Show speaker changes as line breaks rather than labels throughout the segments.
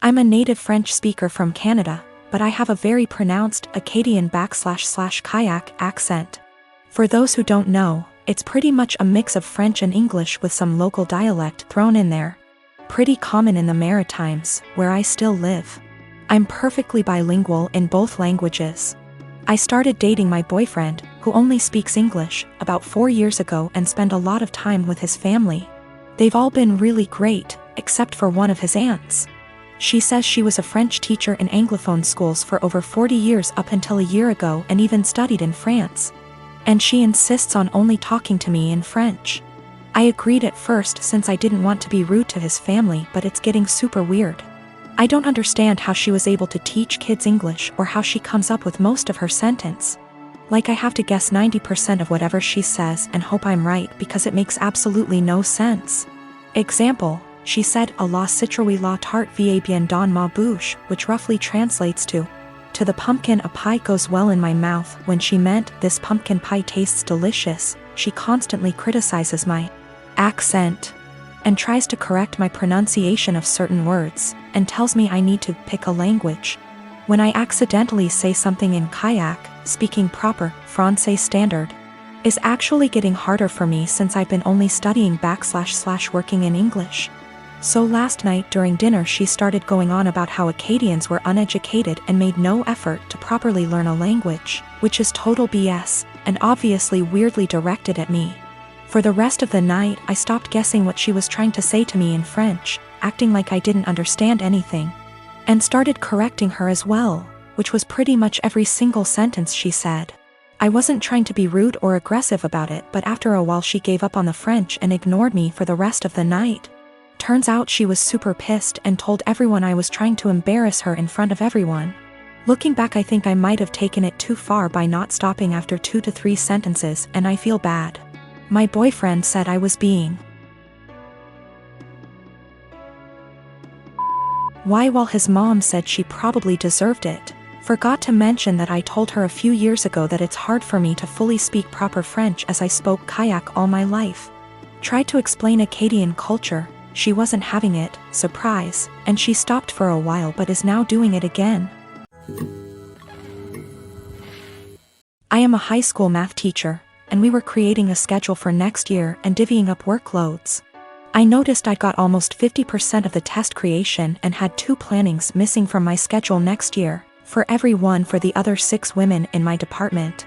I'm a native French speaker from Canada, but I have a very pronounced Acadian/kayak accent. For those who don't know, it's pretty much a mix of French and English with some local dialect thrown in there. Pretty common in the Maritimes, where I still live. I'm perfectly bilingual in both languages. I started dating my boyfriend, who only speaks English, about 4 years ago and spent a lot of time with his family. They've all been really great, except for one of his aunts. She says she was a French teacher in Anglophone schools for over 40 years up until a year ago and even studied in France. And she insists on only talking to me in French. I agreed at first since I didn't want to be rude to his family, but it's getting super weird. I don't understand how she was able to teach kids English or how she comes up with most of her sentence. Like I have to guess 90% of whatever she says and hope I'm right because it makes absolutely no sense. Example, she said a la citrouille la tarte va bien dans ma bouche, which roughly translates to the pumpkin a pie goes well in my mouth. When she meant this pumpkin pie tastes delicious, she constantly criticizes my accent and tries to correct my pronunciation of certain words, and tells me I need to pick a language. When I accidentally say something in kayak, speaking proper Francais standard is actually getting harder for me since I've been only studying / working in English. So last night during dinner she started going on about how Acadians were uneducated and made no effort to properly learn a language, which is total BS, and obviously weirdly directed at me. For the rest of the night I stopped guessing what she was trying to say to me in French, acting like I didn't understand anything, and started correcting her as well, which was pretty much every single sentence she said. I wasn't trying to be rude or aggressive about it, but after a while she gave up on the French and ignored me for the rest of the night. Turns out she was super pissed and told everyone I was trying to embarrass her in front of everyone. Looking back, I think I might have taken it too far by not stopping after 2 to 3 sentences, and I feel bad. My boyfriend said I was being why, while his mom said she probably deserved it. Forgot to mention that I told her a few years ago that it's hard for me to fully speak proper French as I spoke kayak all my life. Tried to explain Acadian culture, she wasn't having it, surprise, and she stopped for a while but is now doing it again. I am a high school math teacher, and we were creating a schedule for next year and divvying up workloads. I noticed I got almost 50% of the test creation and had 2 plannings missing from my schedule next year, for every one for the other 6 women in my department.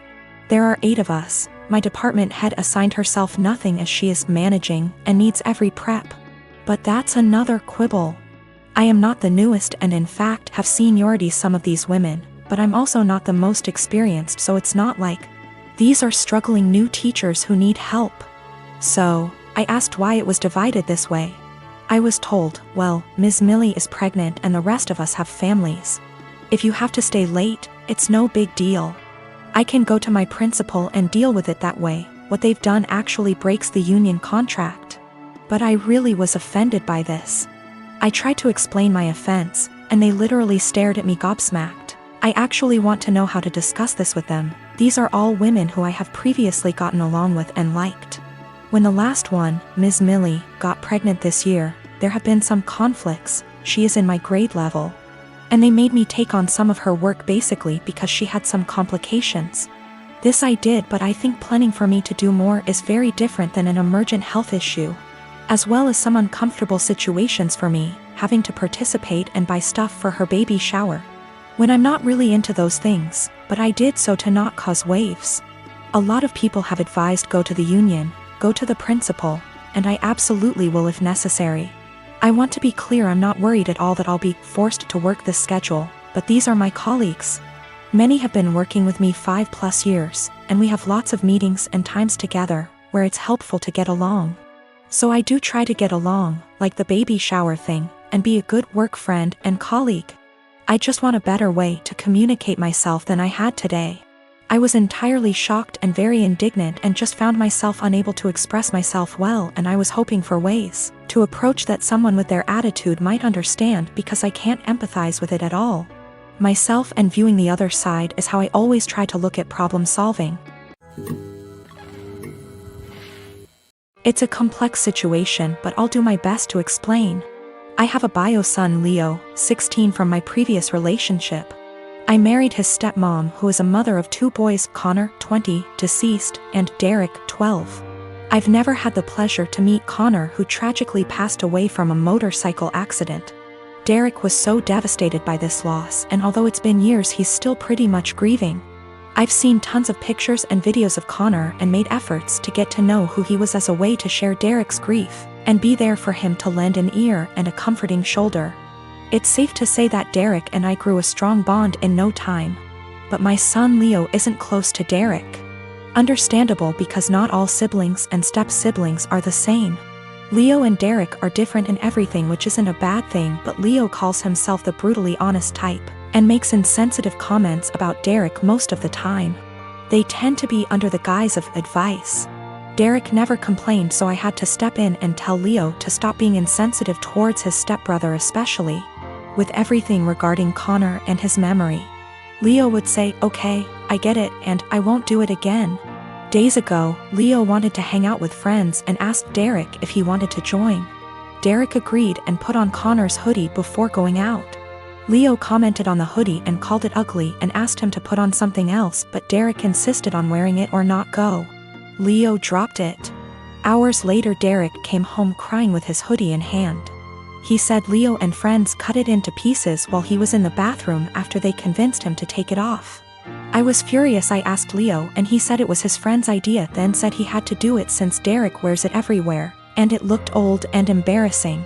There are 8 of us. My department head assigned herself nothing as she is managing and needs every prep. But that's another quibble. I am not the newest and in fact have seniority some of these women, but I'm also not the most experienced, so it's not like these are struggling new teachers who need help. So, I asked why it was divided this way. I was told, well, Ms. Millie is pregnant and the rest of us have families. If you have to stay late, it's no big deal. I can go to my principal and deal with it that way. What they've done actually breaks the union contract. But I really was offended by this. I tried to explain my offense, and they literally stared at me gobsmacked. I actually want to know how to discuss this with them. These are all women who I have previously gotten along with and liked. When the last one, Ms. Millie, got pregnant this year, there have been some conflicts. She is in my grade level. And they made me take on some of her work basically because she had some complications. This I did, but I think planning for me to do more is very different than an emergent health issue. As well as some uncomfortable situations for me, having to participate and buy stuff for her baby shower. When I'm not really into those things, but I did so to not cause waves. A lot of people have advised go to the union, go to the principal, and I absolutely will if necessary. I want to be clear, I'm not worried at all that I'll be forced to work this schedule, but these are my colleagues. Many have been working with me 5+ years, and we have lots of meetings and times together, where it's helpful to get along. So I do try to get along, like the baby shower thing, and be a good work friend and colleague. I just want a better way to communicate myself than I had today. I was entirely shocked and very indignant and just found myself unable to express myself well, and I was hoping for ways to approach that someone with their attitude might understand because I can't empathize with it at all. Myself and viewing the other side is how I always try to look at problem solving. It's a complex situation, but I'll do my best to explain. I have a bio son, Leo, 16, from my previous relationship. I married his stepmom, who is a mother of 2 boys, Connor, 20, deceased, and Derek, 12. I've never had the pleasure to meet Connor, who tragically passed away from a motorcycle accident. Derek was so devastated by this loss, and although it's been years, he's still pretty much grieving. I've seen tons of pictures and videos of Connor and made efforts to get to know who he was as a way to share Derek's grief and be there for him, to lend an ear and a comforting shoulder. It's safe to say that Derek and I grew a strong bond in no time. But my son Leo isn't close to Derek. Understandable, because not all siblings and step-siblings are the same. Leo and Derek are different in everything, which isn't a bad thing, but Leo calls himself the brutally honest type and makes insensitive comments about Derek most of the time. They tend to be under the guise of advice. Derek never complained, so I had to step in and tell Leo to stop being insensitive towards his stepbrother, especially with everything regarding Connor and his memory. Leo would say, "Okay, I get it, and I won't do it again." Days ago, Leo wanted to hang out with friends and asked Derek if he wanted to join. Derek agreed and put on Connor's hoodie before going out. Leo commented on the hoodie and called it ugly and asked him to put on something else, but Derek insisted on wearing it or not go. Leo dropped it. Hours later, Derek came home crying with his hoodie in hand. He said Leo and friends cut it into pieces while he was in the bathroom after they convinced him to take it off. I was furious. I asked Leo, and he said it was his friend's idea, then said he had to do it since Derek wears it everywhere, and it looked old and embarrassing.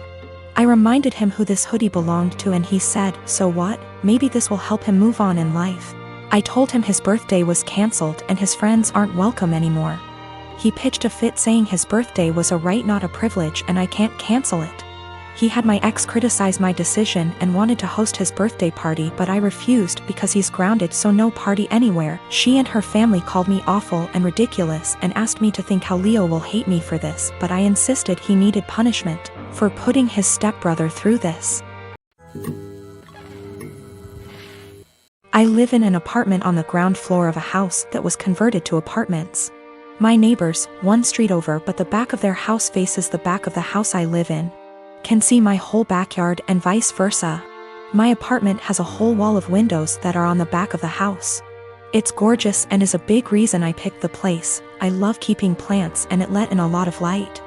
I reminded him who this hoodie belonged to, and he said, "So what? Maybe this will help him move on in life." I told him his birthday was cancelled and his friends aren't welcome anymore. He pitched a fit saying his birthday was a right, not a privilege, and I can't cancel it. He had my ex criticize my decision and wanted to host his birthday party, but I refused because he's grounded, so no party anywhere. She and her family called me awful and ridiculous and asked me to think how Leo will hate me for this, but I insisted he needed punishment for putting his stepbrother through this. I live in an apartment on the ground floor of a house that was converted to apartments. My neighbors, one street over but the back of their house faces the back of the house I live in, can see my whole backyard and vice versa. My apartment has a whole wall of windows that are on the back of the house. It's gorgeous and is a big reason I picked the place. I love keeping plants and it let in a lot of light.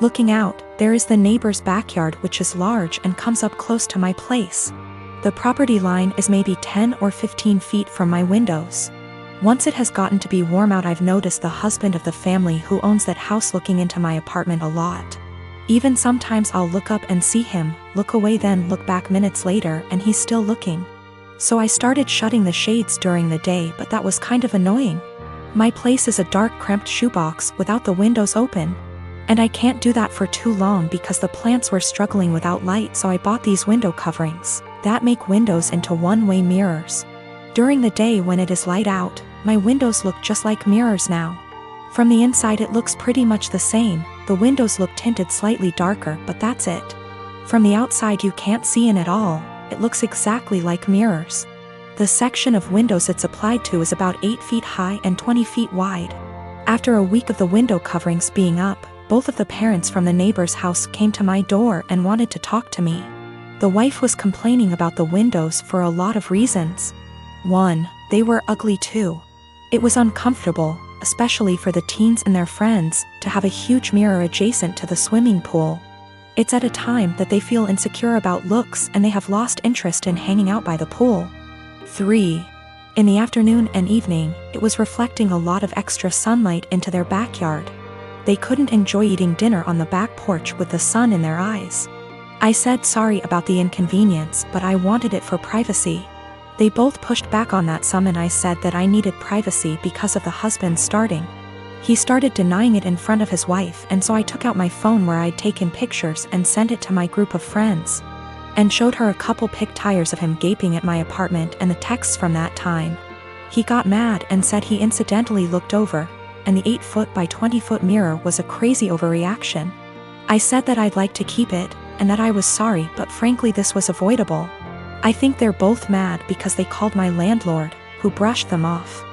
Looking out, there is the neighbor's backyard, which is large and comes up close to my place. The property line is maybe 10 or 15 feet from my windows. Once it has gotten to be warm out, I've noticed the husband of the family who owns that house looking into my apartment a lot. Even sometimes I'll look up and see him, look away, then look back minutes later and he's still looking. So I started shutting the shades during the day, but that was kind of annoying. My place is a dark, cramped shoebox without the windows open. And I can't do that for too long because the plants were struggling without light, so I bought these window coverings that make windows into one-way mirrors. During the day when it is light out, my windows look just like mirrors now. From the inside it looks pretty much the same. The windows look tinted slightly darker, but that's it. From the outside you can't see in at all. It looks exactly like mirrors. The section of windows it's applied to is about 8 feet high and 20 feet wide. After a week of the window coverings being up, both of the parents from the neighbor's house came to my door and wanted to talk to me. The wife was complaining about the windows for a lot of reasons. 1, they were ugly too. It was uncomfortable, especially for the teens and their friends, to have a huge mirror adjacent to the swimming pool. It's at a time that they feel insecure about looks and they have lost interest in hanging out by the pool. 3, in the afternoon and evening, it was reflecting a lot of extra sunlight into their backyard. They couldn't enjoy eating dinner on the back porch with the sun in their eyes. I said sorry about the inconvenience, but I wanted it for privacy. They both pushed back on that some, and I said that I needed privacy because of the husband starting. He started denying it in front of his wife, and so I took out my phone where I'd taken pictures and sent it to my group of friends, and showed her a couple pictures of him gaping at my apartment and the texts from that time. He got mad and said he incidentally looked over, and the 8-foot by 20-foot mirror was a crazy overreaction. I said that I'd like to keep it, and that I was sorry, but frankly this was avoidable. I think they're both mad because they called my landlord, who brushed them off.